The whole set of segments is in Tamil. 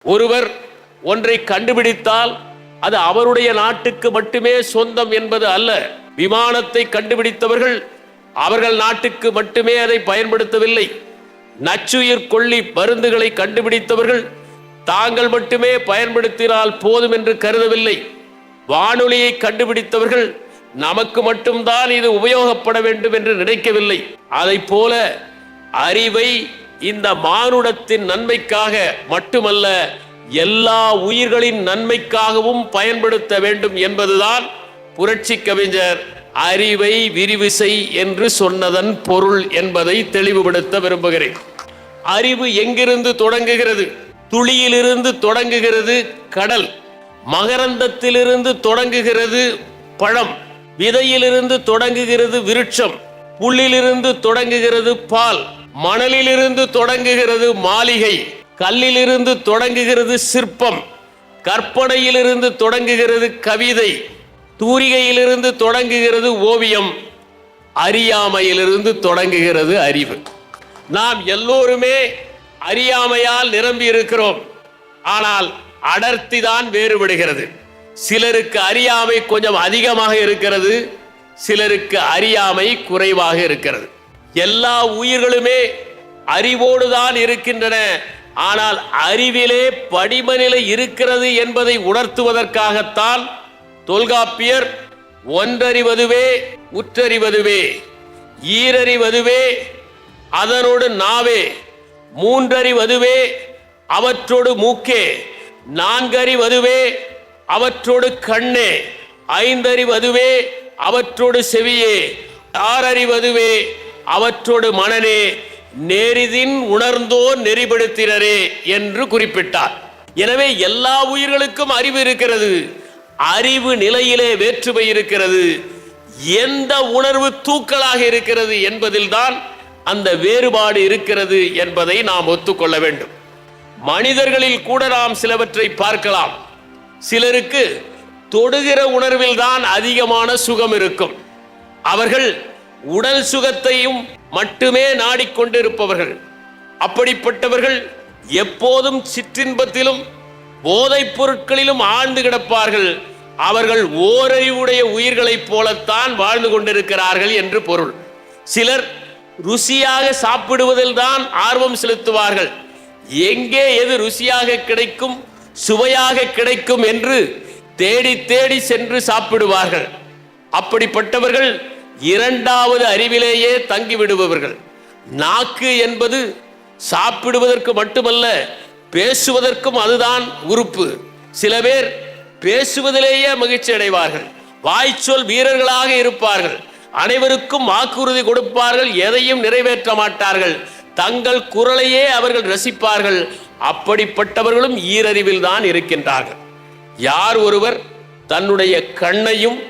ஒருவர் ஒன்றை கண்டுபிடித்தால் அது அவருடைய நாட்டுக்கு மட்டுமே சொந்தம் என்பது அல்ல. விமானத்தை கண்டுபிடித்தவர்கள் அவர்கள் நாட்டுக்கு மட்டுமே அதை பயன்படுத்தவில்லை. நச்சுயிர் கொல்லி மருந்துகளை கண்டுபிடித்தவர்கள் தாங்கள் மட்டுமே பயன்படுத்தினால் போதும் என்று கருதவில்லை. வானொலியை கண்டுபிடித்தவர்கள் நமக்கு மட்டும்தான் இது உபயோகப்பட வேண்டும் என்று நினைக்கவில்லை. அதை போல அறிவை இந்த மானுடத்தின் நன்மைக்காக மட்டுமல்ல, எல்லா உயிர்களின் நன்மைக்காகவும் பயன்படுத்த வேண்டும் என்பதுதான் புரட்சி கவிஞர் அறிவை விரிவு செய் என்று சொன்னதன் பொருள் என்பதை தெளிவுபடுத்த விரும்புகிறேன். அறிவு எங்கிருந்து தொடங்குகிறது? துளியிலிருந்து தொடங்குகிறது கடல், மகரந்தத்திலிருந்து தொடங்குகிறது பழம், விதையிலிருந்து தொடங்குகிறது விருட்சம், புல்லிலிருந்து தொடங்குகிறது பால், மணலிலிருந்து தொடங்குகிறது மாளிகை, கல்லிலிருந்து தொடங்குகிறது சிற்பம், கற்பனையிலிருந்து தொடங்குகிறது கவிதை, தூரிகையிலிருந்து தொடங்குகிறது ஓவியம், அறியாமையிலிருந்து தொடங்குகிறது அறிவு. நாம் எல்லோருமே அறியாமையால் நிரம்பி இருக்கிறோம். ஆனால் அடர்த்தி தான் வேறுபடுகிறது. சிலருக்கு அறியாமை கொஞ்சம் அதிகமாக இருக்கிறது, சிலருக்கு அறியாமை குறைவாக இருக்கிறது. எல்லா உயிர்களுமே அறிவோடு தான் இருக்கின்றன. ஆனால் அறிவிலே படிமநிலை இருக்கிறது என்பதை உணர்த்துவதற்காகத்தான் தொல்காப்பியர் ஒன்றறிவதுவே உற்றறிவதுவே, ஈரறிவதுவே அதனோடு நாவே, மூன்றறிவதுவே அவற்றோடு மூக்கே, நான்கறிவதுவே அவற்றோடு கண்ணே, ஐந்தறிவதுவே அவற்றோடு செவியே, ஆறறிவதுவே அவற்றோடு மனனே, நேரிதின் உணர்ந்தோர் நெறிப்படுத்தினரே என்று குறிப்பிட்டார். எனவே எல்லா உயிர்களுக்கும் அறிவு இருக்கிறது. அறிவு நிலையிலே வேற்றுமை இருக்கிறது. எந்த உணர்வு தூக்கலாக இருக்கிறது என்பதில்தான் அந்த வேறுபாடு இருக்கிறது என்பதை நாம் ஒத்துக்கொள்ள வேண்டும். மனிதர்களில் கூட நாம் சிலவற்றை பார்க்கலாம். சிலருக்கு தொடுகிற உணர்வில் தான் அதிகமான சுகம் இருக்கும். அவர்கள் உடல் சுகத்தையும் மட்டுமே நாடிக்கொண்டிருப்பவர்கள். அப்படிப்பட்டவர்கள் எப்போதும் சிற்றின்பத்திலும் போதைப் பொருட்களிலும் ஆழ்ந்து கிடப்பார்கள். அவர்கள் ஓரறிவுடைய உயிர்களைப் போலத்தான் வாழ்ந்து கொண்டிருக்கிறார்கள் என்று பொருள். சிலர் ருசியாக சாப்பிடுவதில் தான் ஆர்வம் செலுத்துவார்கள். எங்கே எது ருசியாக கிடைக்கும், சுவையாக கிடைக்கும் என்று தேடி தேடி சென்று சாப்பிடுவார்கள். அப்படிப்பட்டவர்கள் இரண்டாவது அறிவிலேயே தங்கிவிடுபவர்கள். நாக்கு என்பது சாப்பிடுவதற்கு மட்டுமல்ல, பேசுவதற்கும் அதுதான் உறுப்பு. சில பேர் பேசுவதிலேயே மகிழ்ச்சி அடைவார்கள். வாய்ச்சொல் வீரர்களாக இருப்பார்கள். அனைவருக்கும் வாக்குறுதி கொடுப்பார்கள், எதையும் நிறைவேற்ற மாட்டார்கள். தங்கள் குரலையே அவர்கள் ரசிப்பார்கள். அப்படிப்பட்டவர்களும் ஈரறிவில் தான் இருக்கின்றார்கள். யார் ஒருவர் தன்னுடைய கண்ணையும்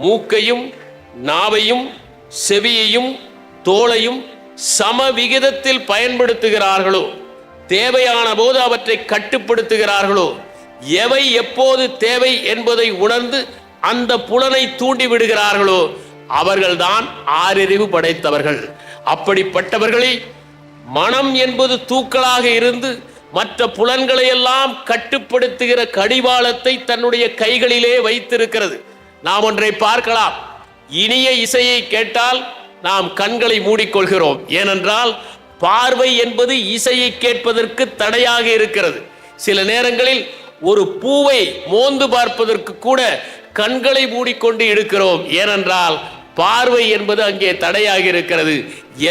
மூக்கையும் நாவையும் செவியையும் தோளையும் சம விகிதத்தில் பயன்படுத்துகிறார்களோ, தேவையான போது அவற்றை கட்டுப்படுத்துகிறார்களோ, எவை எப்போது தேவை என்பதை உணர்ந்து அந்த புலனை தூண்டி விடுகிறார்களோ, அவர்கள்தான் ஆறறிவு படைத்தவர்கள். அப்படிப்பட்டவர்களை மனம் என்பது தூக்கலாக இருந்து மற்ற புலன்களை எல்லாம் கட்டுப்படுத்துகிற கடிவாளத்தை தன்னுடைய கைகளிலே வைத்திருக்கிறது. நாம் ஒன்றை பார்க்கலாம். இனிய இசையை கேட்டால் நாம் கண்களை மூடிக்கொள்கிறோம். ஏனென்றால் பார்வை என்பது இசையை கேட்பதற்கு தடையாக இருக்கிறது. சில நேரங்களில் ஒரு பூவை மோந்து பார்ப்பதற்கு கூட கண்களை மூடிக்கொண்டு இருக்கிறோம். ஏனென்றால் பார்வை என்பது அங்கே தடையாக இருக்கிறது.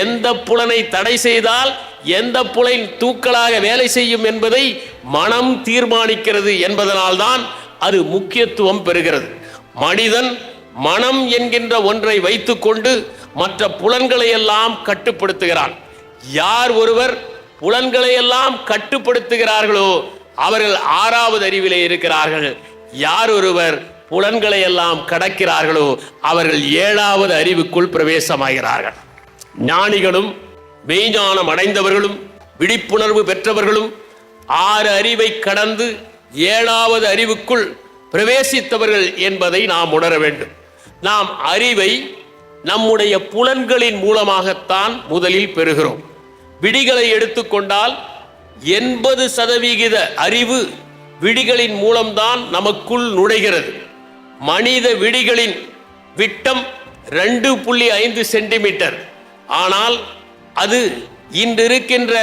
எந்த புலனை தடை செய்தால் எந்த புலன் தூக்கலாக வேலை செய்யும் என்பதை மனம் தீர்மானிக்கிறது என்பதனால்தான் அது முக்கியத்துவம் பெறுகிறது. மனிதன் மனம் என்கின்ற ஒன்றை வைத்துக்கொண்டு மற்ற புலன்களை எல்லாம் கட்டுப்படுத்துகிறான். யார் ஒருவர் புலன்களை எல்லாம் கட்டுப்படுத்துகிறார்களோ அவர்கள் ஆறாவது அறிவிலே இருக்கிறார்கள். யார் ஒருவர் புலன்களை எல்லாம் கடக்கிறார்களோ அவர்கள் ஏழாவது அறிவுக்குள் பிரவேசமாகிறார்கள். ஞானிகளும் மெய்ஞானம் அடைந்தவர்களும் விழிப்புணர்வு பெற்றவர்களும் ஆறு அறிவை கடந்து ஏழாவது அறிவுக்குள் பிரவேசித்தவர்கள் என்பதை நாம் உணர வேண்டும். நாம் அறிவை நம்முடைய புலன்களின் மூலமாகத்தான் முதலில் பெறுகிறோம். விடிகளை எடுத்துக்கொண்டால் 80% அறிவு விழிகளின் மூலம்தான் நமக்குள் நுழைகிறது. மனித விழிகளின் விட்டம் 2.5 சென்டிமீட்டர். ஆனால் அது இன்றிருக்கின்ற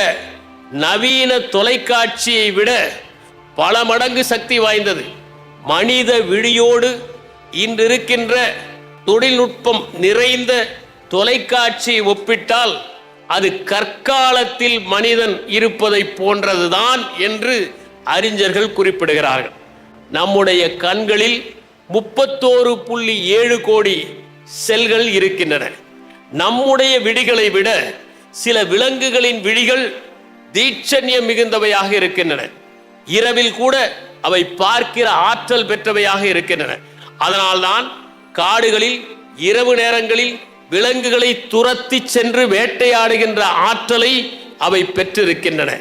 நவீன தொலைக்காட்சியை விட பல மடங்கு சக்தி வாய்ந்தது. மனித விழியோடு இன்றிருக்கின்ற தொழில்நுட்பம் நிறைந்த தொலைக்காட்சியை ஒப்பிட்டால் அது கற்காலத்தில் மனிதன் இருப்பதை போன்றதுதான் என்று அறிஞர்கள் குறிப்பிடுகிறார்கள். நம்முடைய கண்களில் 31.7 கோடி செல்கள் இருக்கின்றன. நம்முடைய விழிகளை விட சில விலங்குகளின் விழிகள் தீட்சண்யம் மிகுந்தவையாக இருக்கின்றன. இரவில் கூட அவை பார்க்கிற ஆற்றல் பெற்றவையாக இருக்கின்றன. அதனால்தான் காடுகளில் இரவு நேரங்களில் விலங்குகளை துரத்தி சென்று வேட்டையாடுகின்ற ஆற்றலை அவை பெற்றிருக்கின்றன.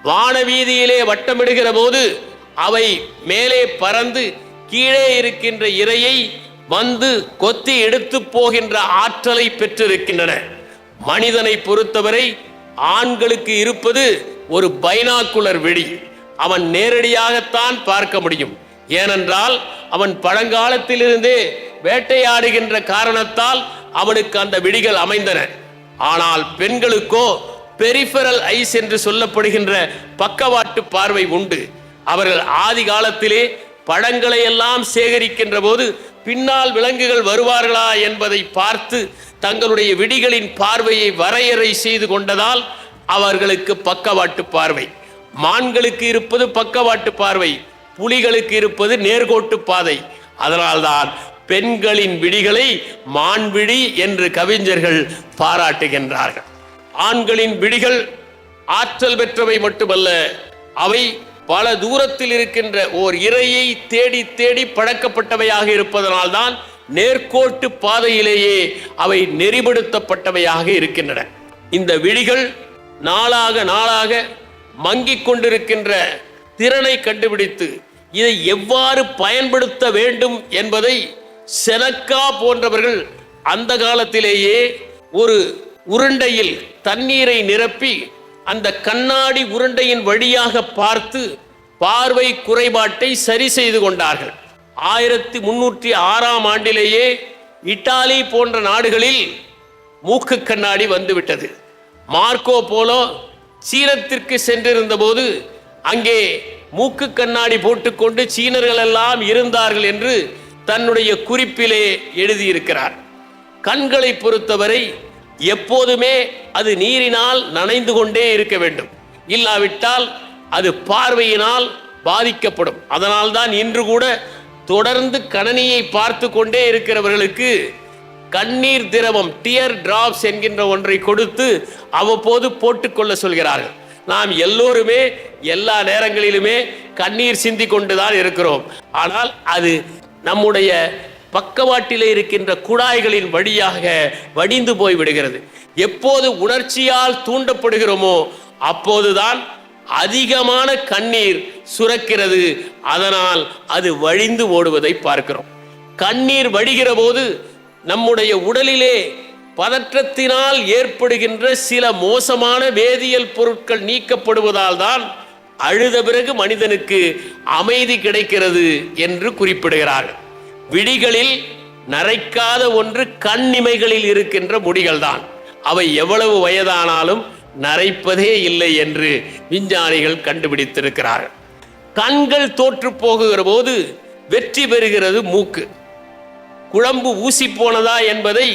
வானவீதியிலே வட்டமிடுகிற போது அவை மேலே பறந்து கீழே இருக்கின்ற இரையை வந்து கொத்தி எடுத்து போகின்ற ஆற்றலை பெற்றிருக்கின்றன. மனிதனை பொறுத்தவரை ஆண்களுக்கு இருப்பது ஒரு பைனாக்குலர் விழி. அவன் நேரடியாகத்தான் பார்க்க முடியும். ஏனென்றால் அவன் பழங்காலத்திலிருந்தே வேட்டையாடுகின்ற காரணத்தால் அவனுக்கு அந்த விழிகள் அமைந்தன. ஆனால் பெண்களுக்கோ பெரிஃபரல் ஐஸ் என்று சொல்லப்படுகின்ற பக்கவாட்டு பார்வை உண்டு. அவர்கள் ஆதி காலத்திலே பழங்களை எல்லாம் சேகரிக்கின்ற போது பின்னால் விலங்குகள் வருவார்களா என்பதை பார்த்து தங்களுடைய விழிகளின் பார்வையை வரையறை செய்து கொண்டதால் அவர்களுக்கு பக்கவாட்டு பார்வை. மான்களுக்கு இருப்பது பக்கவாட்டு பார்வை, புலிகளுக்கு இருப்பது நேர்கோட்டு பாதை. அதனால்தான் பெண்களின் விழிகளை மான்விழி என்று கவிஞர்கள் பாராட்டுகின்றார்கள். ஆண்களின் விழிகள் ஆற்றல் பெற்றவை மட்டுமல்ல, அவை பல தூரத்தில் இருக்கின்ற ஓர் இரையை தேடி தேடி பழக்கப்பட்டவையாக இருப்பதனால்தான் நேர்கோட்டு பாதையிலேயே அவை நெறிப்படுத்தப்பட்டவையாக இருக்கின்றன. இந்த விழிகள் நாளாக நாளாக மங்கிக் கொண்டிருக்கின்ற திறனை கண்டுபிடித்து இதை எவ்வாறு பயன்படுத்த வேண்டும் என்பதை செனக்கா போன்றவர்கள் அந்த காலத்திலேயே ஒரு உருண்டையில் தண்ணீரை நிரப்பி அந்த கண்ணாடி உருண்டையின் வழியாக பார்த்து பார்வை குறைபாட்டை சரி செய்து கொண்டார்கள். 1306ஆம் ஆண்டிலேயே இத்தாலி போன்ற நாடுகளில் மூக்கு கண்ணாடி வந்துவிட்டது. மார்க்கோ போலோ சீனத்திற்கு சென்றிருந்த போது அங்கே மூக்கு கண்ணாடி போட்டுக்கொண்டு சீனர்கள் எல்லாம் இருந்தார்கள் என்று தன்னுடைய குறிப்பிலே எழுதியிருக்கிறார். கண்களை பொறுத்தவரை எப்போதுமே அது நீரினால் நனைந்து கொண்டே இருக்க வேண்டும். இல்லாவிட்டால் அது பார்வையினால் பாதிக்கப்படும். அதனால்தான் இன்று கூட தொடர்ந்து கணனியை பார்த்து கொண்டே இருக்கிறவர்களுக்கு கண்ணீர் திரவம், டியர் டிராப்ஸ் என்கின்ற ஒன்றை கொடுத்து அவ்வப்போது போட்டுக்கொள்ள சொல்கிறார்கள். நாம் எல்லோருமே எல்லா நேரங்களிலுமே கண்ணீர் சிந்தி கொண்டுதான் இருக்கிறோம். ஆனால் அது நம்முடைய பக்கவாட்டிலே இருக்கின்ற குழாய்களின் வழியாக வடிந்து போய் விடுகிறது. எப்போது உணர்ச்சியால் தூண்டப்படுகிறோமோ அப்போதுதான் அதிகமான கண்ணீர் சுரக்கிறது. அதனால் அது வழிந்து ஓடுவதை பார்க்கிறோம். கண்ணீர் வடிகிற போது நம்முடைய உடலிலே பதற்றத்தினால் ஏற்படுகின்ற சில மோசமான வேதியியல் பொருட்கள் நீக்கப்படுவதால் தான் அழுத பிறகு மனிதனுக்கு அமைதி கிடைக்கிறது என்று குறிப்பிடுகிறார்கள். விழிகளில் நரைக்காத ஒன்று கண்ணிமைகளில் இருக்கின்ற முடிகள் தான். அவை எவ்வளவு வயதானாலும் நரைப்பதே இல்லை என்று விஞ்ஞானிகள் கண்டுபிடித்திருக்கிறார்கள். கண்கள் தோற்று போகுகிற போது வெற்றி பெறுகிறது மூக்கு. குழம்பு ஊசி போனதா என்பதை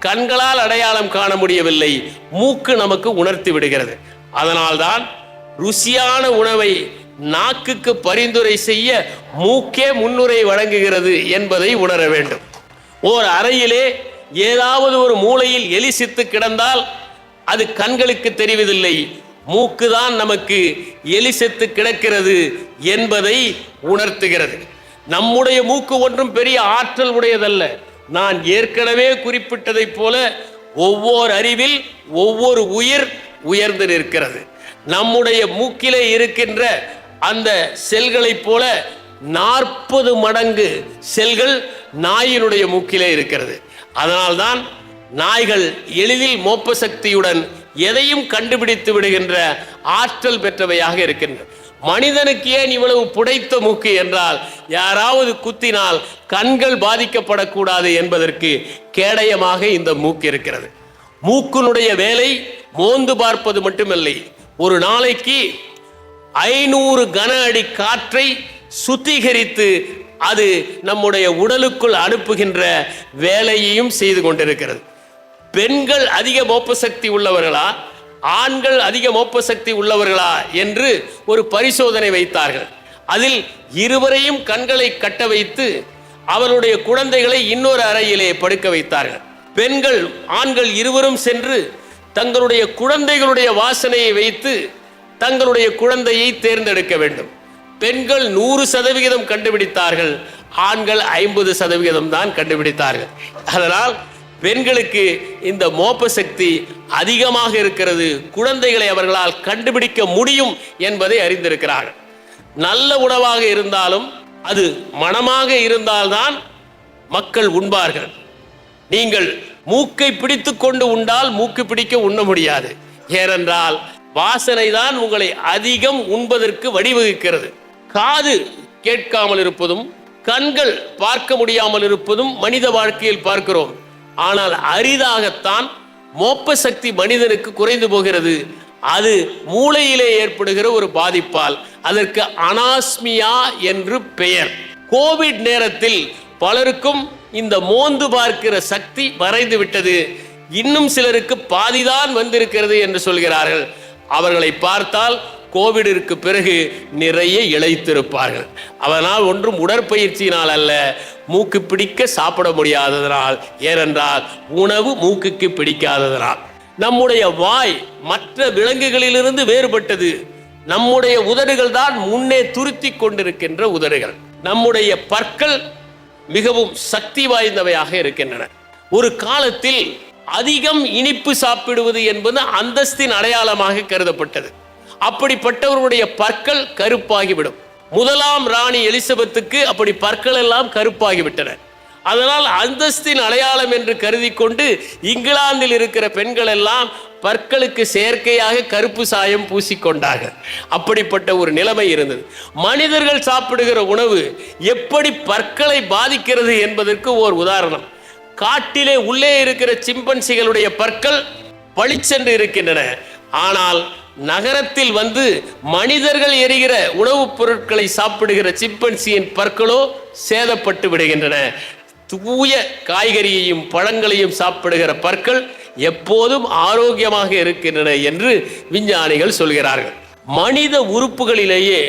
கண்களால் அடையாளம் காண முடியவில்லை, மூக்கு நமக்கு உணர்த்தி விடுகிறது. அதனால்தான் ருசியான உணவை நாக்குக்கு பரிந்துரை செய்ய மூக்கே முன்னுரை வழங்குகிறது என்பதை உணர வேண்டும். ஓர் அறையிலே ஏதாவது ஒரு மூலையில் எலி சித்து கிடந்தால் அது கண்களுக்கு தெரிவதில்லை, மூக்குதான் நமக்கு எலி செத்து கிடக்கிறது என்பதை உணர்த்துகிறது. நம்முடைய மூக்கு ஒன்றும் பெரிய ஆற்றல் உடையதல்ல. நான் ஏற்கனவே குறிப்பிட்டதைப் போல ஒவ்வொரு அறிவில் ஒவ்வொரு உயிர் உயர்ந்து நிற்கிறது. நம்முடைய மூக்கிலே இருக்கின்ற அந்த செல்களைப் போல 40 மடங்கு செல்கள் நாயினுடைய மூக்கிலே இருக்கிறது. அதனால்தான் நாய்கள் எளிதில் மோப்ப சக்தியுடன் எதையும் கண்டுபிடித்து விடுகின்ற ஆற்றல் பெற்றவையாக இருக்கின்றன. மனிதனுக்கு ஏன் இவ்வளவு புடைத்த மூக்கு என்றால், யாராவது குத்தினால் கண்கள் பாதிக்கப்படக்கூடாது என்பதற்கு கேடயமாக இந்த மூக்கு இருக்கிறது. மூக்கினுடைய வேலை மோந்து பார்ப்பது மட்டுமில்லை, ஒரு நாளைக்கு 500 கன அடி காற்றை சுத்திகரித்து அது நம்முடைய உடலுக்குள் அனுப்புகின்ற வேலையையும் செய்து கொண்டிருக்கிறது. பெண்கள் அதிக மோப்ப சக்தி உள்ளவர்களா, ஆண்கள் அதிக மோப்ப சக்தி உள்ளவர்களா என்று ஒரு பரிசோதனை வைத்தார்கள். அதில் இருவரையும் கண்களை கட்ட வைத்து அவருடைய குழந்தைகளை இன்னொரு அறையிலே படுக்க வைத்தார்கள். பெண்கள் ஆண்கள் இருவரும் சென்று தங்களுடைய குழந்தைகளுடைய வாசனையை வைத்து தங்களுடைய குழந்தையை தேர்ந்தெடுக்க வேண்டும். பெண்கள் 100% கண்டுபிடித்தார்கள், ஆண்கள் 50% தான் கண்டுபிடித்தார்கள். அதனால் பெண்களுக்கு இந்த மோப்ப சக்தி அதிகமாக இருக்கிறது. குழந்தைகளை அவர்களால் கண்டுபிடிக்க முடியும் என்பதை அறிந்திருக்கிறார்கள். நல்ல உணவாக இருந்தாலும் அது மணமாக இருந்தால்தான் மக்கள் உண்பார்கள். நீங்கள் மூக்கை பிடித்து கொண்டு உண்டால் மூக்கு பிடிக்க உண்ண முடியாது. ஏனென்றால் வாசனை தான் உங்களை அதிகம் உண்பதற்கு வழிவகுக்கிறது. காது கேட்காமல் இருப்பதும் கண்கள் பார்க்க முடியாமல் இருப்பதும் மனித வாழ்க்கையில் பார்க்கிறோம். ஆனால் அரிதாகத்தான் மோப்ப சக்தி மனிதனுக்கு குறைந்து போகிறது. அது மூளையிலே ஏற்படுகிற ஒரு பாதிப்பால் அதற்கு அனாஸ்மியா என்று பெயர். கோவிட் நேரத்தில் பலருக்கும் இந்த மோந்து பார்க்கிற சக்தி மறைந்து விட்டது. இன்னும் சிலருக்கு பாதிதான் வந்திருக்கிறது என்று சொல்கிறார்கள். அவர்களை பார்த்தால் கோவிடிற்கு பிறகு நிறைய இளைத்திருப்பார்கள். அதனால் ஒன்றும் உடற்பயிற்சியினால் அல்ல, மூக்கு பிடிக்க சாப்பிட முடியாததனால். ஏனென்றால் உணவு மூக்குக்கு பிடிக்காததனால். நம்முடைய வாய் மற்ற விலங்குகளிலிருந்து வேறுபட்டது. நம்முடைய உதடுகள் தான் முன்னே துருத்தி கொண்டிருக்கின்ற உதடுகள். நம்முடைய பற்கள் மிகவும் சக்தி வாய்ந்தவையாக இருக்கின்றன. ஒரு காலத்தில் அதிகம் இனிப்பு சாப்பிடுவது என்பது அந்தஸ்தின் அடையாளமாக கருதப்பட்டது. அப்படிப்பட்டவர்களுடைய பற்கள் கருப்பாகிவிடும். முதலாம் ராணி எலிசபெத்துக்கு அப்படி பற்கள் எல்லாம் கருப்பாகிவிட்டன. அதனால் அந்தஸ்தின் அடையாளம் என்று கருதி கொண்டு இங்கிலாந்தில் இருக்கிற பெண்கள் எல்லாம் பற்களுக்கு செயற்கையாக கருப்பு சாயம் பூசிக்கொண்டார்கள். அப்படிப்பட்ட ஒரு நிலைமை இருந்தது. மனிதர்கள் சாப்பிடுகிற உணவு எப்படி பற்களை பாதிக்கிறது என்பதற்கு ஓர் உதாரணம். காட்டிலே உள்ளே இருக்கிற சிம்பன்சிகளுடைய பற்கள் பளிச்சென்று இருக்கின்றன. ஆனால் நகரத்தில் வந்து மனிதர்கள் எரிகிற உணவுப் பொருட்களை சாப்பிடுகிற சிம்பன்சியின் பற்களோ சேதப்பட்டு விடுகின்றன. தூய காய்கறியையும் பழங்களையும் சாப்பிடுகிற பற்கள் எப்போதும் ஆரோக்கியமாக இருக்கின்றன என்று விஞ்ஞானிகள் சொல்கிறார்கள். மனித உறுப்புகளிலேயே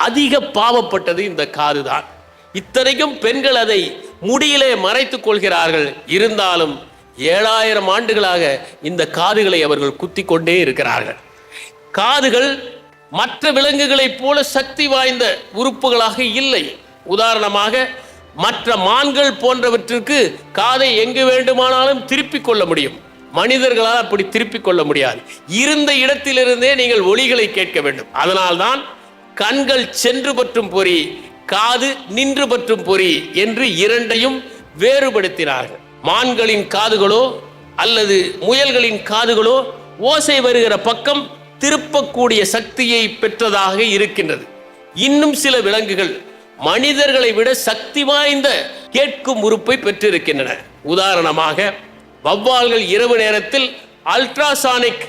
அதிக பாவப்பட்டது இந்த காதுதான். இத்தனைக்கும் பெண்கள் அதை முடியிலே மறைத்துக் கொள்கிறார்கள். இருந்தாலும் 7000 ஆண்டுகளாக இந்த காதுகளை அவர்கள் குத்தி கொண்டே இருக்கிறார்கள். காதுகள் மற்ற விலங்குகளைப் போல சக்தி வாய்ந்த உறுப்புகளாக இல்லை. உதாரணமாக மற்ற மான்கள் போன்றவற்றிற்கு காதை எங்கு வேண்டுமானாலும் திருப்பிக் கொள்ள முடியும். மனிதர்களால் அப்படி திருப்பிக் கொள்ள முடியாது. இருந்த இடத்திலிருந்தே நீங்கள் ஒலிகளை கேட்க வேண்டும். அதனால்தான் கண்கள் சென்று பற்றும் பொறி, காது நின்று பற்றும் பொறி என்று இரண்டையும் வேறுபடுத்தினார்கள். மான்களின் காதுகளோ அல்லது முயல்களின் காதுகளோ ஓசை வருகிற பக்கம் திருப்பக்கூடிய சக்தியை பெற்றதாக இருக்கின்றது. இன்னும் சில விலங்குகள் மனிதர்களை விட சக்தி வாய்ந்த கேட்கும் உறுப்பை பெற்றிருக்கின்றன. உதாரணமாக வௌவால்கள் இரவு நேரத்தில் அல்ட்ராசானிக்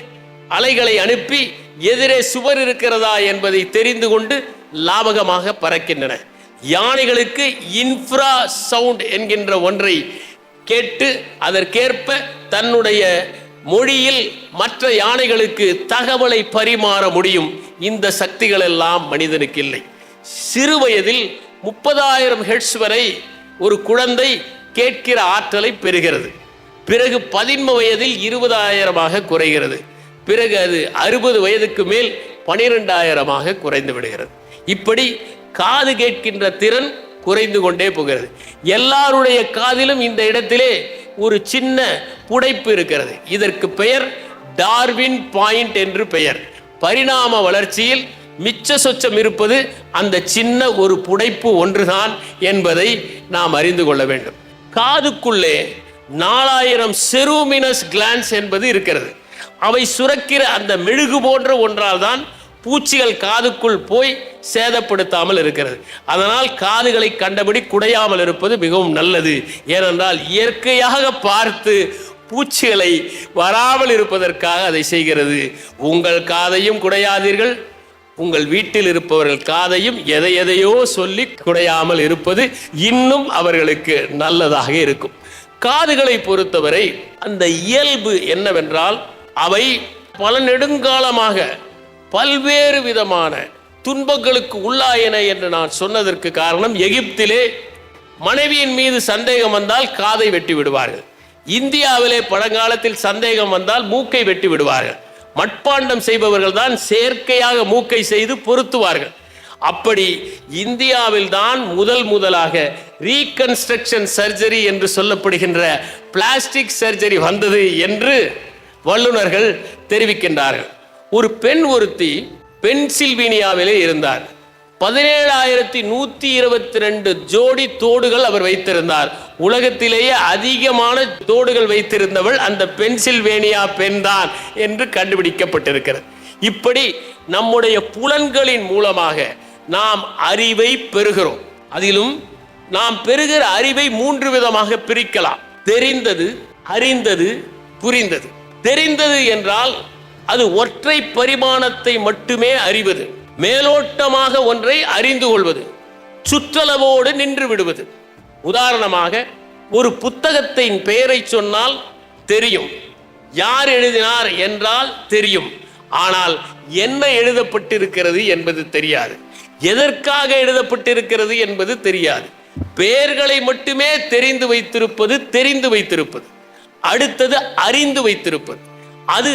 அலைகளை அனுப்பி எதிரே சுவர் இருக்கிறதா என்பதை தெரிந்து கொண்டு லாபகமாக பறக்கின்றன. யானைகளுக்கு இன்ஃப்ரா சவுண்ட் என்கின்ற ஒன்றை கேட்டு அதற்கேற்ப தன்னுடைய மொழியில் மற்ற யானைகளுக்கு தகவலை பரிமாற முடியும். இந்த சக்திகள் எல்லாம் மனிதனுக்கு இல்லை. சிறு வயதில் 30,000 ஹெர்ட்ஸ் வரை ஒரு குழந்தை கேட்கிற ஆற்றலை பெறுகிறது. பிறகு 11 வயதில் 20,000 குறைகிறது. பிறகு அது 60 வயதுக்கு மேல் 12,000 குறைந்து விடுகிறது. இப்படி காது கேட்கின்ற திறன் குறைந்து கொண்டே போகிறது. எல்லாருடைய காதிலும் இந்த இடத்திலே ஒரு சின்ன புடைப்பு இருக்கிறது. இதற்கு பெயர் டார்வின் பாயிண்ட் என்று பெயர். பரிணாம வளர்ச்சியில் மிச்ச சொச்சம் இருப்பது அந்த சின்ன ஒரு புடைப்பு ஒன்றுதான் என்பதை நாம் அறிந்து கொள்ள வேண்டும். காதுக்குள்ளே 4000 செருமினஸ் கிளான்ஸ் என்பது இருக்கிறது. அவை சுரக்கிற அந்த மெழுகு போன்ற ஒன்றால் தான் பூச்சிகள் காதுக்குள் போய் சேதப்படுத்தாமல் இருக்கிறது. அதனால் காதுகளை கண்டபடி குடையாமல் இருப்பது மிகவும் நல்லது. ஏனென்றால் இயற்கையாக பார்த்து பூச்சிகளை வராமல் இருப்பதற்காக அதை செய்கிறது. உங்கள் காதையும் குடையாதீர்கள், உங்கள் வீட்டில் இருப்பவர்கள் காதையும் எதையோ சொல்லி குடையாமல் இருப்பது இன்னும் அவர்களுக்கு நல்லதாக இருக்கும். காதுகளை பொறுத்தவரை அந்த இயல்பு என்னவென்றால், அவை பல நெடுங்காலமாக பல்வேறு விதமான துன்பங்களுக்கு உள்ளாயின என்று நான் சொன்னதற்கு காரணம், எகிப்திலே மனைவியின் மீது சந்தேகம் வந்தால் காதை வெட்டி விடுவார்கள். இந்தியாவிலே பழங்காலத்தில் சந்தேகம் வந்தால் மூக்கை வெட்டி விடுவார்கள். மட்பாண்டம் செய்பவர்கள் தான் செயற்கையாக மூக்கை செய்து பொருத்துவார்கள். அப்படி இந்தியாவில் தான் முதலாக ரீகன்ஸ்ட்ரக்ஷன் சர்ஜரி என்று சொல்லப்படுகின்ற பிளாஸ்டிக் சர்ஜரி வந்தது என்று வல்லுநர்கள் தெரிவிக்கின்றார்கள். ஒரு பெண் ஒருத்தி பென்சில்வேனியாவிலே இருந்தார். 17,122 ஜோடி தோடுகள் அவர் வைத்திருந்தார். உலகத்திலேயே அதிகமான தோடுகள் வைத்திருந்தவள் அந்த பென்சில்வேனியா பெண் தான் என்று கண்டுபிடிக்கப்பட்டிருக்கிறது. இப்படி நம்முடைய புலன்களின் மூலமாக நாம் அறிவை பெறுகிறோம். அதிலும் நாம் பெறுகிற அறிவை 3 விதமாக பிரிக்கலாம். தெரிந்தது, அறிந்தது, புரிந்தது. தெரிந்தது என்றால் அது ஒற்றை பரிமாணத்தை மட்டுமே அறிவது, மேலோட்டமாக ஒன்றை அறிந்து கொள்வது, சுற்றளவோடு நின்று விடுவது. உதாரணமாக, ஒரு புத்தகத்தின் பெயரை சொன்னால் தெரியும், யார் எழுதினார் என்றால் தெரியும். ஆனால் என்ன எழுதப்பட்டிருக்கிறது என்பது தெரியாது, எதற்காக எழுதப்பட்டிருக்கிறது என்பது தெரியாது. பெயர்களை மட்டுமே தெரிந்து வைத்திருப்பது. அடுத்தது அறிந்து வைத்திருப்பது. அது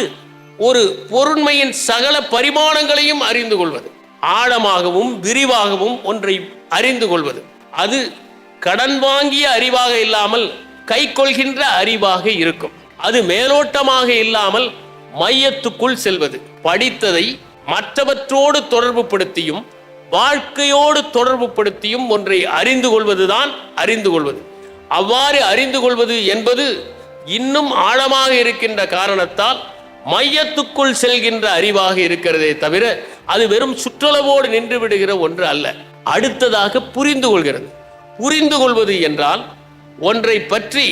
ஒரு பொருண்மையின் சகல பரிமாணங்களையும் அறிந்து கொள்வது, ஆழமாகவும் விரிவாகவும் ஒன்றை அறிந்து கொள்வது. அது கடன் வாங்கிய அறிவாக இல்லாமல் கை கொள்கின்ற அறிவாக இருக்கும். அது மேலோட்டமாக இல்லாமல் மையத்துக்குள் செல்வது. படித்ததை மற்றவற்றோடு தொடர்பு படுத்தியும் வாழ்க்கையோடு தொடர்பு படுத்தியும் ஒன்றை அறிந்து கொள்வதுதான் அறிந்து கொள்வது. அவ்வாறு அறிந்து கொள்வது என்பது இன்னும் ஆழமாக இருக்கின்ற காரணத்தால் மையத்துக்குள் செல்கின்ற அறிவாக இருக்கிறதே தவிர அது வெறும் சுற்றளவோடு நின்று விடுகிற ஒன்று அல்ல. அடுத்ததாக புரிந்து கொள்கிறது. புரிந்து கொள்வது என்றால் ஒன்றை பற்றி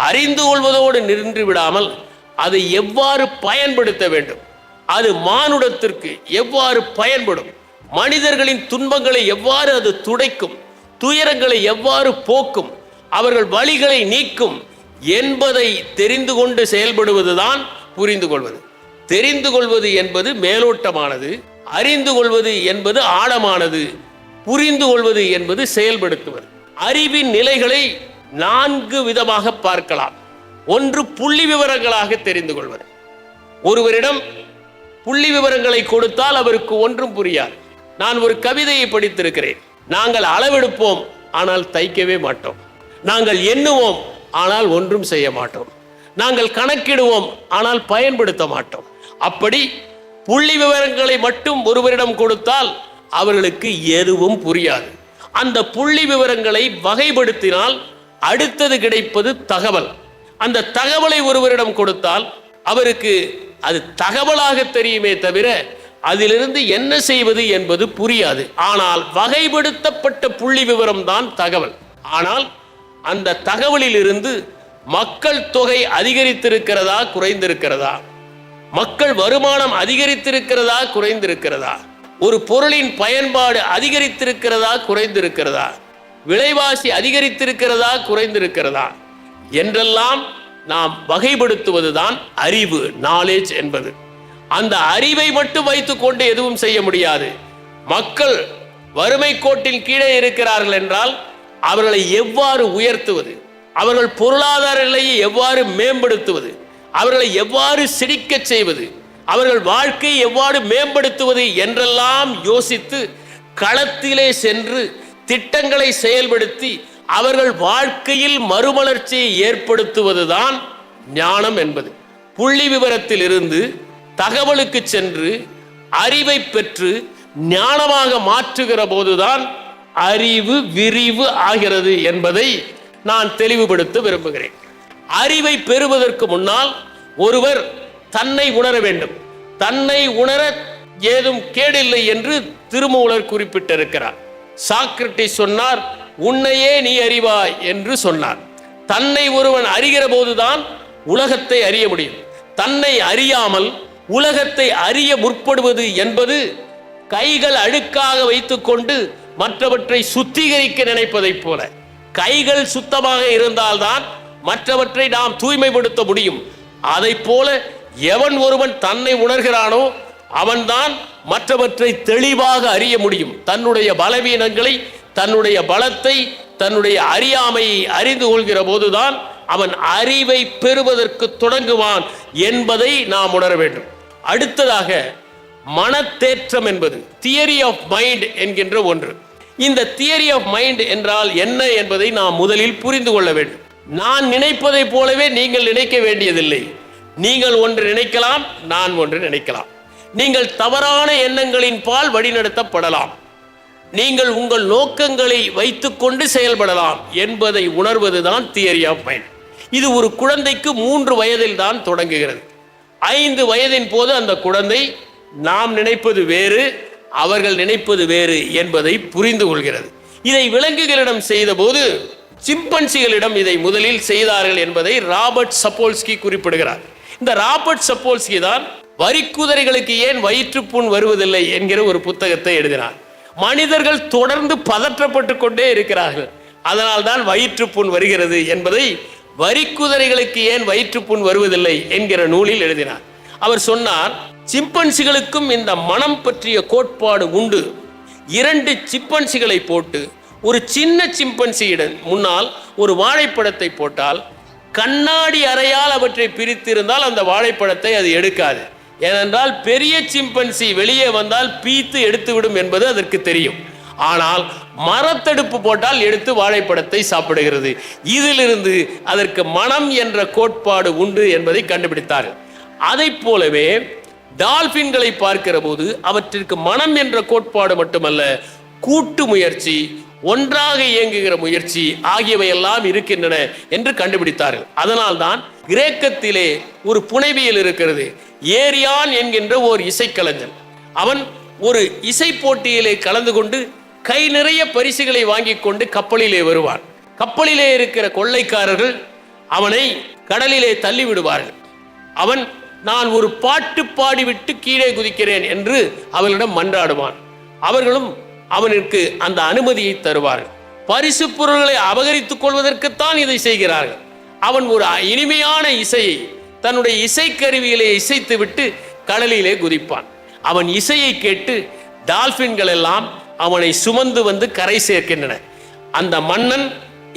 அறிந்து கொள்வதோடு நின்று விடாமல் அதை எவ்வாறு பயன்படுத்த வேண்டும், அது மானுடத்திற்கு எவ்வாறு பயன்படும், மனிதர்களின் துன்பங்களை எவ்வாறு அது துடைக்கும், துயரங்களை எவ்வாறு போக்கும், அவர்கள் வழிகளை நீக்கும் என்பதை தெரிந்து கொண்டு செயல்படுவதுதான் புரிந்து கொள்வது. தெரிந்து கொள்வது என்பது மேலோட்டமானது, அறிந்து கொள்வது என்பது ஆழமானது, புரிந்து கொள்வது என்பது செயல்படுத்துவது. அறிவின் நிலைகளை 4 விதமாக பார்க்கலாம். ஒன்று, புள்ளி விவரங்களாக தெரிந்து கொள்வது. ஒருவரிடம் புள்ளி விவரங்களை கொடுத்தால் அவருக்கு ஒன்றும் புரியாது. நான் ஒரு கவிதையை படித்திருக்கிறேன். நாங்கள் அளவெடுப்போம், ஆனால் தைக்கவே மாட்டோம். நாங்கள் எண்ணுவோம், ஆனால் ஒன்றும் செய்ய மாட்டோம். நாங்கள் கணக்கிடுவோம், ஆனால் பயன்படுத்த மாட்டோம். அப்படி புள்ளி விவரங்களை மட்டும் ஒருவரிடம் கொடுத்தால் அவர்களுக்கு எதுவும் புரியாது. அந்த புள்ளி விவரங்களை வகைப்படுத்தினால் அடுத்தது கிடைப்பது தகவல். அந்த தகவலை ஒருவரிடம் கொடுத்தால் அவருக்கு அது தகவலாக தெரியுமே தவிர அதிலிருந்து என்ன செய்வது என்பது புரியாது. ஆனால் வகைப்படுத்தப்பட்ட புள்ளி விவரம் தான் தகவல். ஆனால் அந்த தகவலில் இருந்து மக்கள் தொகை அதிகரித்திருக்கிறதா, குறைந்திருக்கிறதா, மக்கள் வருமானம் அதிகரித்திருக்கிறதா, குறைந்திருக்கிறதா, ஒரு பொருளின் பயன்பாடு அதிகரித்திருக்கிறதா, குறைந்திருக்கிறதா, விலைவாசி அதிகரித்திருக்கிறதா, குறைந்திருக்கிறதா என்றெல்லாம் நாம் வகைப்படுத்துவதுதான் அறிவு, நாலேஜ் என்பது. அந்த அறிவை மட்டும் வைத்துக்கொண்டு எதுவும் செய்ய முடியாது. மக்கள் வறுமை கோட்டின் கீழே இருக்கிறார்கள் என்றால் அவர்களை எவ்வாறு உயர்த்துவது, அவர்கள் பொருளாதார நிலையை எவ்வாறு மேம்படுத்துவது, அவர்களை எவ்வாறு செழிக்க செய்வது, அவர்கள் வாழ்க்கையை எவ்வாறு மேம்படுத்துவது என்றெல்லாம் யோசித்து களத்திலே சென்று திட்டங்களை செயல்படுத்தி அவர்கள் வாழ்க்கையில் மறுமலர்ச்சியை ஏற்படுத்துவதுதான் ஞானம் என்பது. புள்ளி விவரத்தில் இருந்து தகவலுக்கு சென்று அறிவை பெற்று ஞானமாக மாற்றுகிற போதுதான் அறிவு விரிவு ஆகிறது என்பதை நான் தெளிவுபடுத்த விரும்புகிறேன். அறிவை பெறுவதற்கு முன்னால் ஒருவர் தன்னை உணர வேண்டும். தன்னை உணர ஏதும் கேடில்லை என்று திருமூலர் குறிப்பிட்டிருக்கிறார். சாக்ரட்டிஸ் சொன்னார், உன்னையே நீ அறிவாய் என்று சொன்னார். தன்னை ஒருவன் அறிகிற போதுதான் உலகத்தை அறிய முடியும். தன்னை அறியாமல் உலகத்தை அறிய முற்படுவது என்பது கைகள் அழுக்காக வைத்துக்கொண்டு மற்றவற்றை சுத்திகரிக்க நினைப்பதைப் போல. கைகள் சுத்தமாக இருந்தால்தான் மற்றவற்றை நாம் தூய்மைப்படுத்த முடியும். அதை போல எவன் ஒருவன் தன்னை உணர்கிறானோ அவன்தான் மற்றவற்றை தெளிவாக அறிய முடியும். தன்னுடைய பலவீனங்களை, தன்னுடைய பலத்தை, தன்னுடைய அறியாமையை அறிந்து கொள்கிற போதுதான் அவன் அறிவை பெறுவதற்கு தொடங்குவான் என்பதை நாம் உணர வேண்டும். அடுத்ததாக மனத்தேற்றம் என்பது தியரி ஆஃப் மைண்ட் என்கின்ற ஒன்று. இந்த தியரி ஆஃப் மைண்ட் என்றால் என்ன என்பதை நாம் முதலில் புரிந்து கொள்ள வேண்டும். நான் நினைப்பதை போலவே நீங்கள் நினைக்க வேண்டியதில்லை. நீங்கள் ஒன்று நினைக்கலாம், நான் ஒன்று நினைக்கலாம். நீங்கள் தவறான எண்ணங்களின் பால் வழிநடத்தப்படலாம். நீங்கள் உங்கள் நோக்கங்களை வைத்துக்கொண்டு செயல்படலாம் என்பதை உணர்வதுதான் தியரி ஆஃப் மைண்ட். இது ஒரு குழந்தைக்கு 3 வயதில் தான் தொடங்குகிறது. 5 வயதின் போது அந்த குழந்தை நாம் நினைப்பது வேறு, அவர்கள் நினைப்பது வேறு என்பதை புரிந்து கொள்கிறது. இதை விலங்குகளிடம் செய்த போது சிம்பன்சிகளிடம் இதை முதலில் செய்தார்கள் என்பதை ராபர்ட் சப்போல்ஸ்கி குறிப்பிடுகிறார். இந்த ராபர்ட் சப்போல்ஸ்கி தான் வரிக்குதிரைகளுக்கு ஏன் வயிற்றுப்புண் வருவதில்லை என்கிற ஒரு புத்தகத்தை எழுதினார். மனிதர்கள் தொடர்ந்து பதற்றப்பட்டு கொண்டே இருக்கிறார்கள், அதனால் தான் வயிற்றுப்புண் வருகிறது என்பதை வரிக்குதிரைகளுக்கு ஏன் வயிற்றுப்புண் வருவதில்லை என்கிற நூலில் எழுதினார். அவர் சொன்னார், சிம்பன்சிகளுக்கும் இந்த மனம் பற்றிய கோட்பாடு உண்டு. 2 சிம்பன்சிகளை போட்டு ஒரு சின்ன சிம்பன்சியிடம் முன்னால் ஒரு வாழைப்பழத்தை போட்டால் கண்ணாடி அறையால் அவற்றை பிரித்திருந்தால் அந்த வாழைப்பழத்தை அது எடுக்காது. ஏனென்றால் பெரிய சிம்பன்சி வெளியே வந்தால் பீத்து எடுத்துவிடும் என்பது அதற்கு தெரியும். ஆனால் மரத்தடுப்பு போட்டால் எடுத்து வாழைப்பழத்தை சாப்பிடுகிறது. இதிலிருந்து அதற்கு மனம் என்ற கோட்பாடு உண்டு என்பதை கண்டுபிடித்தார்கள். அதை போலவே டால்பின்களை பார்க்கிற போது அவற்றிற்கு மனம் என்ற கோட்பாடு மட்டுமல்ல, கூட்டு முயற்சி, ஒன்றாக இயங்குகிற முயற்சி ஆகியவையெல்லாம் இருக்கின்றன என்று கண்டுபிடித்தார்கள். அதனால்தான் கிரேக்கத்திலே ஒரு புனைவியல் இருக்கிறது. ஏரியான் என்கின்ற ஓர் இசைக்கலைஞன், அவன் ஒரு இசை போட்டியிலே கலந்து கொண்டு கை நிறைய பரிசுகளை வாங்கி கொண்டு கப்பலிலே வருவான். கப்பலிலே இருக்கிற கொள்ளைக்காரர்கள் அவனை கடலிலே தள்ளி விடுவார்கள். அவன் நான் ஒரு பாட்டு பாடிவிட்டு கீழே குதிக்கிறேன் என்று அவர்களிடம் மன்றாடுவான். அவர்களும் அவனுக்கு அந்த அனுமதியை தருவார்கள். பரிசு பொருள்களை அபகரித்துக் கொள்வதற்குத்தான் இதை செய்கிறார்கள். அவன் ஒரு இனிமையான இசையை தன்னுடைய இசைக்கருவியிலே இசைத்து விட்டு கடலிலே குதிப்பான். அவன் இசையை கேட்டு டால்பின்கள் எல்லாம் அவனை சுமந்து வந்து கரை சேர்க்கின்றன. அந்த மன்னன்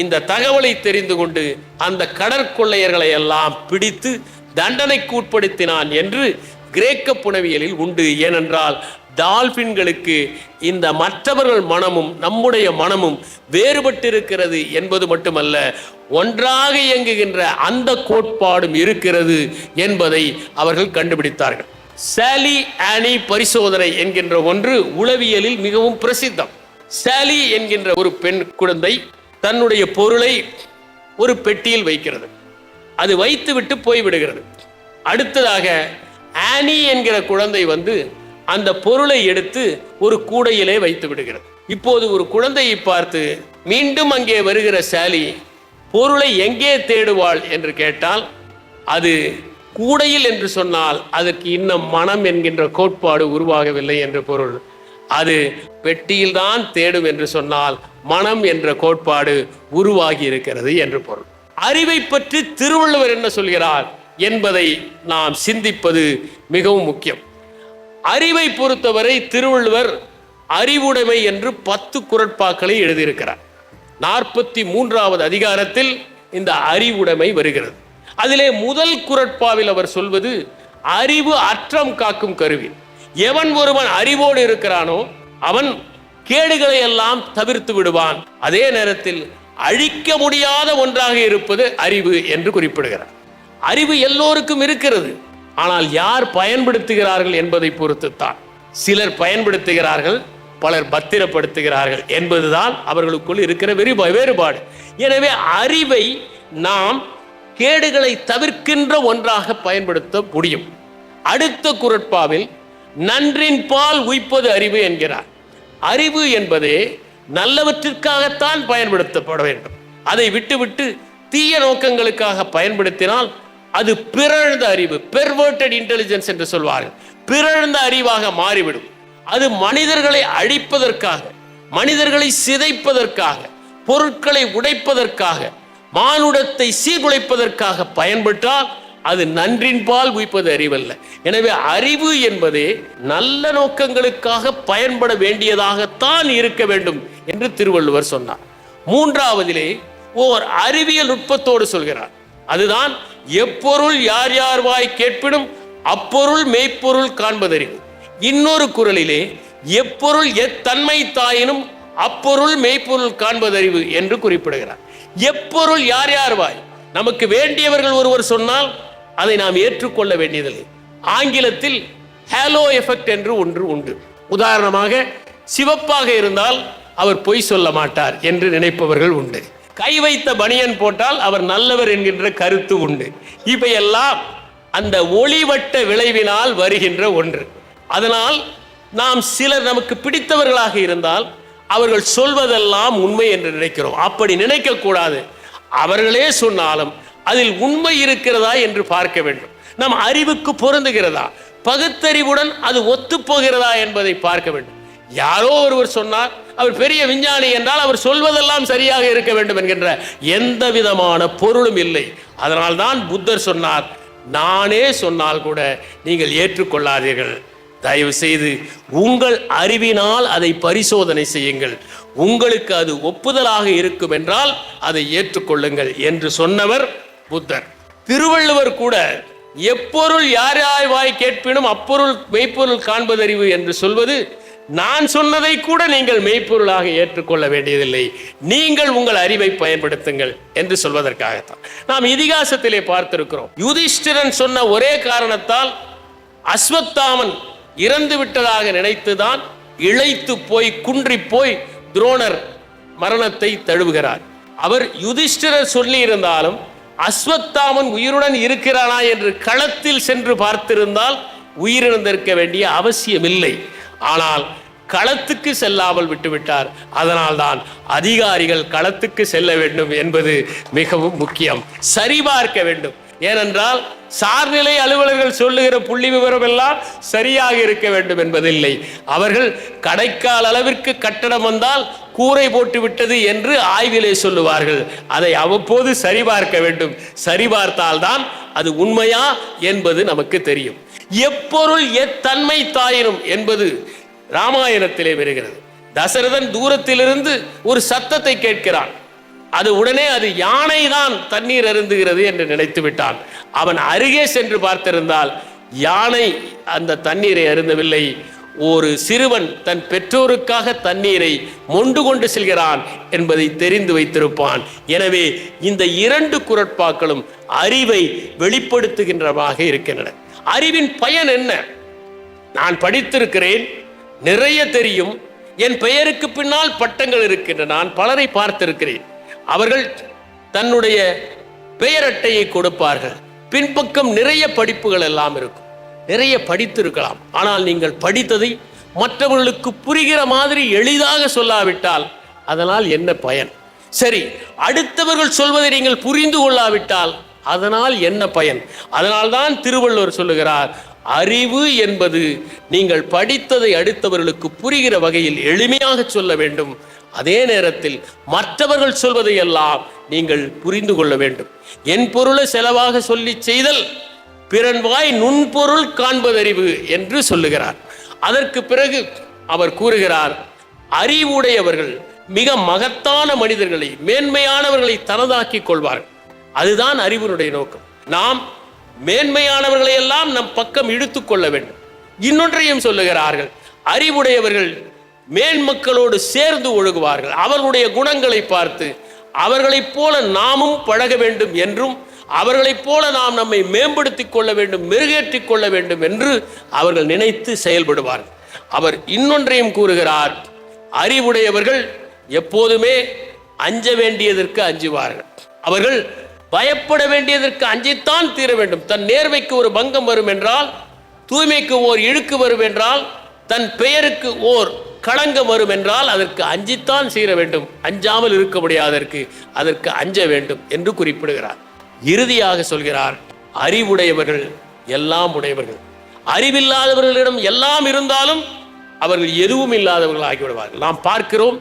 இந்த தகவலை தெரிந்து கொண்டு அந்த கடற்கொள்ளையர்களை எல்லாம் பிடித்து தண்டனைக்கு உட்படுத்தினான் என்று கிரேக்க புனவியலில் உண்டு. ஏனென்றால் டால்பின்களுக்கு இந்த மற்றவர்கள் மனமும் நம்முடைய மனமும் வேறுபட்டிருக்கிறது என்பது மட்டுமல்ல, ஒன்றாக இயங்குகின்ற அந்த கோட்பாடும் இருக்கிறது என்பதை அவர்கள் கண்டுபிடித்தார்கள். சாலி ஆனி பரிசோதனை என்கின்ற ஒன்று உளவியலில் மிகவும் பிரசித்தம். சாலி என்கின்ற ஒரு பெண் குழந்தை தன்னுடைய பொருளை ஒரு பெட்டியில் வைக்கிறது. அது வைத்துவிட்டு போய்விடுகிறது. அடுத்ததாக ஆனி என்கிற குழந்தை வந்து அந்த பொருளை எடுத்து ஒரு கூடையிலே வைத்து விடுகிறது. இப்போது ஒரு குழந்தையை பார்த்து மீண்டும் அங்கே வருகிற சாலி பொருளை எங்கே தேடுவாள் என்று கேட்டால், அது கூடையில் என்று சொன்னால் அதற்கு இன்னும் மனம் என்கின்ற கோட்பாடு உருவாகவில்லை என்று பொருள். அது பெட்டியில்தான் தேடும் என்று சொன்னால் மனம் என்ற கோட்பாடு உருவாகி இருக்கிறது என்று பொருள். அறிவை பற்றி திருவள்ளுவர் என்ன சொல்கிறார் என்பதை நாம் சிந்திப்பது மிகவும் முக்கியம். அறிவை பொறுத்தவரை திருவள்ளுவர் அறிவுடைமை என்று 10 குறட்பாக்களை எழுதியிருக்கிறார். 43வது அதிகாரத்தில் இந்த அறிவுடைமை வருகிறது. அதிலே முதல் குறட்பாவில் அவர் சொல்வது அறிவு அற்றம் காக்கும் கருவி. எவன் ஒருவன் அறிவோடு இருக்கிறானோ அவன் கேடுகளை எல்லாம் தவிர்த்து விடுவான். அதே நேரத்தில் அழிக்க முடியாத ஒன்றாக இருப்பது அறிவு என்று குறிப்பிடுகிறார். அறிவு எல்லோருக்கும் இருக்கிறது, ஆனால் யார் பயன்படுத்துகிறார்கள் என்பதை பொறுத்துத்தான். சிலர் பயன்படுத்துகிறார்கள், பலர் பத்திரப்படுத்துகிறார்கள் என்பதுதான் அவர்களுக்குள் இருக்கிற வேறுபாடு. எனவே அறிவை நாம் கேடுகளை தவிர்க்கின்ற ஒன்றாக பயன்படுத்த முடியும். அடுத்த குறட்பாவில் நன்றின் பால் உய்ப்பது அறிவு என்கிறார். அறிவு என்பதே நல்லவற்றிற்காகத்தான் பயன்படுத்தப்பட வேண்டும். அதை விட்டுவிட்டு தீய நோக்கங்களுக்காக பயன்படுத்தினால் அது பிறழ்ந்த அறிவு, பெர்வர்டட் இன்டெலிஜென்ஸ் என்று சொல்வார்கள், பிறழ்ந்த அறிவாக மாறிவிடும். அது மனிதர்களை அழிப்பதற்காக, மனிதர்களை சிதைப்பதற்காக, பொருட்களை உடைப்பதற்காக, மானுடத்தை சீர்குலைப்பதற்காக பயன்பட்டால் அது நன்றின் பால் உய்ப்பது அறிவல்ல. எனவே அறிவு என்பதே நல்ல நோக்கங்களுக்காக பயன்பட வேண்டியதாகத்தான் இருக்க வேண்டும் என்று திருவள்ளுவர் சொன்னார். மூன்றாவதிலே ஓர் அறிவியல் நுட்பத்தோடு சொல்கிறார். அதுதான் எப்பொருள் யார் யார் வாய் கேட்பினும் அப்பொருள் மெய்ப்பொருள் காண்பதறிவு. இன்னொரு குறளிலே எப்பொருள் எத்தன்மை தாயினும் அப்பொருள் மெய்ப்பொருள் காண்பதறிவு என்று குறிப்பிடுகிறார். எப்பொருள் யார் யார் வாய், நமக்கு வேண்டியவர்கள் ஒருவர் சொன்னால் அதை நாம் ஏற்றுக்கொள்ள வேண்டியதில்லை. ஆங்கிலத்தில் ஹேலோ எஃபெக்ட் என்று ஒன்று உண்டு. உதாரணமாக, சிவப்பாக இருந்தால் அவர் பொய் சொல்ல மாட்டார் என்று நினைப்பவர்கள் உண்டு. கை வைத்த பனியன் போட்டால் அவர் நல்லவர் என்கின்ற கருத்து உண்டு. இவையெல்லாம் அந்த ஒளிவட்ட விளைவினால் வருகின்ற ஒன்று. அதனால் நாம் சிலர் நமக்கு பிடித்தவர்களாக இருந்தால் அவர்கள் சொல்வதெல்லாம் உண்மை என்று நினைக்கிறோம். அப்படி நினைக்க கூடாது. அவர்களே சொன்னாலும் அதில் உண்மை இருக்கிறதா என்று பார்க்க வேண்டும். நம் அறிவுக்கு பொருந்துகிறதா, பகுத்தறிவுடன் அது ஒத்துப்போகிறதா என்பதை பார்க்க வேண்டும். யாரோ ஒருவர் சொன்னார், அவர் பெரிய விஞ்ஞானி என்றால் அவர் சொல்வதெல்லாம் சரியாக இருக்க வேண்டும் என்கின்ற எந்த விதமான பொருளும் இல்லை. அதனால்தான் புத்தர் சொன்னார், நானே சொன்னால் கூட நீங்கள் ஏற்றுக்கொள்ளாதீர்கள், தயவு செய்து உங்கள் அறிவினால் அதை பரிசோதனை செய்யுங்கள், உங்களுக்கு அது ஒப்புதலாக இருக்கும் என்றால் அதை ஏற்றுக்கொள்ளுங்கள் என்று சொன்னவர் புத்தர். திருவள்ளுவர் கூட எப்பொருள் யார் யார் வாய் கேட்பினும் அப்பொருள் மெய்ப்பொருள் காண்பதறிவு என்று சொல்வது, நான் சொன்னதை கூட நீங்கள் மெய்ப்பொருளாக ஏற்றுக்கொள்ள வேண்டியதில்லை, நீங்கள் உங்கள் அறிவை பயன்படுத்துங்கள் என்று சொல்வதற்காகத்தான். நாம் இதிகாசத்திலே பார்த்திருக்கிறோம், யுதிஷ்டிரன் சொன்ன ஒரே காரணத்தால் அஸ்வத்தாமன் இறந்து விட்டதாக நினைத்துதான் இளைத்து போய் குன்றி போய் துரோணர் மரணத்தை தழுவுகிறார். அவர் யுதிஷ்டிரர் சொல்லி இருந்தாலும் அஸ்வத்தாமன் உயிருடன் இருக்கிறானா என்று களத்தில் சென்று பார்த்திருந்தால் உயிரிழந்திருக்க வேண்டிய அவசியமில்லை. ஆனால் களத்துக்கு செல்லாமல் விட்டுவிட்டார். அதனால்தான் அதிகாரிகள் களத்துக்கு செல்ல வேண்டும் என்பது மிகவும் முக்கியம். சரிபார்க்க வேண்டும். ஏனென்றால் சார்நிலை அலுவலர்கள் சொல்லுகிற புள்ளி விவரம் எல்லாம் சரியாக இருக்க வேண்டும் என்பதில்லை. அவர்கள் கடைக்கால் அளவிற்கு கட்டடம் வந்தால் கூரை போட்டு விட்டது என்று ஆய்விலே சொல்லுவார்கள். அதை அவ்வப்போது சரிபார்க்க வேண்டும். சரிபார்த்தால்தான் அது உண்மையா என்பது நமக்கு தெரியும். எப்பொருள் எத்தன்மை தாயினும் என்பது ராமாயணத்திலே வருகிறது. தசரதன் தூரத்திலிருந்து ஒரு சத்தத்தை கேட்கிறான். அது உடனே அது யானை தான் தண்ணீர் அருந்துகிறது என்று நினைத்து விட்டான். அவன் அருகே சென்று பார்த்திருந்தால் யானை அந்த தண்ணீரை அருந்தவில்லை. ஒரு சிறுவன் தன் பெற்றோருக்காக தண்ணீரை மொண்டு கொண்டு செல்கிறான் என்பதை தெரிந்து வைத்திருப்பான். எனவே இந்த இரண்டு குறட்பாக்களும் அறிவை வெளிப்படுத்துகின்றமாக இருக்கின்றன. அறிவின் பயன் என்ன? நான் படித்திருக்கிறேன், நிறைய தெரியும், என் பெயருக்கு பின்னால் பட்டங்கள் இருக்கின்றன. நான் பலரை பார்த்திருக்கிறேன். அவர்கள் தன்னுடைய பெயர் அட்டையை கொடுப்பார்கள். பின்பக்கம் நிறைய படிப்புகள் எல்லாம் இருக்கும். நிறைய படித்திருக்கலாம். ஆனால் நீங்கள் படித்ததை மற்றவர்களுக்கு புரிகிற மாதிரி எளிதாக சொல்லாவிட்டால் அதனால் என்ன பயன்? சரி, அடுத்தவர்கள் சொல்வதை நீங்கள் புரிந்து கொள்ளாவிட்டால் அதனால் என்ன பயன்? அதனால்தான் திருவள்ளுவர் சொல்லுகிறார், அறிவு என்பது நீங்கள் படித்ததை அடுத்தவர்களுக்கு புரிகிற வகையில் எளிமையாக சொல்ல வேண்டும். அதே நேரத்தில் மற்றவர்கள் சொல்வதை எல்லாம் நீங்கள் புரிந்து கொள்ள வேண்டும். என் பொருளை செலவாக சொல்லி செய்தல் பிறன் வாய் நுண்பொருள் காண்பதறிவு என்று சொல்லுகிறார். அதற்கு பிறகு அவர் கூறுகிறார், அறிவுடையவர்கள் மிக மகத்தான மனிதர்களை, மேன்மையானவர்களை தனதாக்கி கொள்வார்கள். அதுதான் அறிவினுடைய நோக்கம். நாம் மேன்மையானவர்களை எல்லாம் நம் பக்கம் இழுத்து கொள்ள வேண்டும். இன்னொன்றையும் சொல்லுகிறார்கள், அறிவுடையவர்கள் மேன்மக்களோடு சேர்ந்து ஒழுகுவார்கள். அவர்களுடைய குணங்களை பார்த்து அவர்களைப் போல நாமும் பழக வேண்டும் என்றும் அவர்களைப் போல நாம் நம்மை மேம்படுத்திக் கொள்ள வேண்டும், மெருகேற்றிக் கொள்ள வேண்டும் என்று அவர்கள் நினைத்து செயல்படுவார்கள். அவர் இன்னொன்றையும் கூறுகிறார், அறிவுடையவர்கள் எப்போதுமே அஞ்ச வேண்டியதற்கு அஞ்சுவார்கள். அவர்கள் பயப்பட வேண்டியதற்கு அஞ்சித்தான் தீர வேண்டும். தன் நேர்மைக்கு ஒரு பங்கம் வரும் என்றால் தூய்மைக்கு ஓர் இழுக்கு வரும் என்றால், தன் பெயருக்கு ஓர் களங்கம் வரும் என்றால் அதற்கு அஞ்சித்தான் சீர வேண்டும், அஞ்சாமல் இருக்க முடியாதற்கு அதற்கு அஞ்ச வேண்டும் என்று குறிப்பிடுகிறார். இறுதியாக சொல்கிறார், அறிவுடையவர்கள் எல்லாம் உடையவர்கள். அறிவில்லாதவர்களிடம் எல்லாம் இருந்தாலும் அவர்கள் எதுவும் இல்லாதவர்கள் ஆகிவிடுவார்கள். நாம் பார்க்கிறோம்,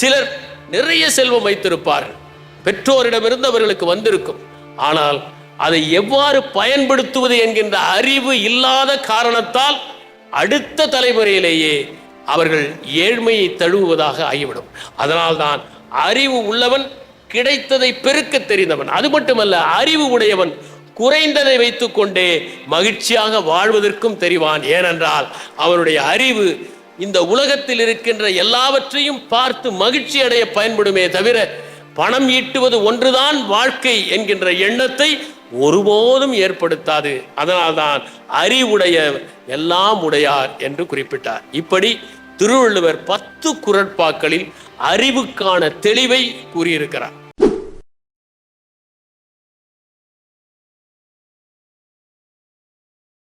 சிலர் நிறைய செல்வம் வைத்திருப்பார்கள், பெற்றோரிடமிருந்து அவர்களுக்கு வந்திருக்கும். ஆனால் அதை எவ்வாறு பயன்படுத்துவது என்கின்ற அறிவு இல்லாத காரணத்தால் அடுத்த தலைமுறையிலேயே அவர்கள் ஏழ்மையை தழுவுவதாக ஆகிவிடும். அதனால்தான் அறிவு உள்ளவன் கிடைத்ததை பெருக்க தெரிந்தவன். அது மட்டுமல்ல, அறிவு உடையவன் குறைந்ததை வைத்துக் கொண்டே மகிழ்ச்சியாக வாழ்வதற்கும் தெரிவான். ஏனென்றால் அவனுடைய அறிவு இந்த உலகத்தில் இருக்கின்ற எல்லாவற்றையும் பார்த்து மகிழ்ச்சி அடைய பயன்படுமே தவிர, பணம் ஈட்டுவது ஒன்றுதான் வாழ்க்கை என்கின்ற எண்ணத்தை ஒருபோதும் ஏற்படுத்தாது. அதனால்தான் அறிவுடைய எல்லாம் உடையார் என்று குறிப்பிட்டார். இப்படி திருவள்ளுவர் 10 குறட்பாக்களில் அறிவுக்கான தெளிவை கூறியிருக்கிறார்.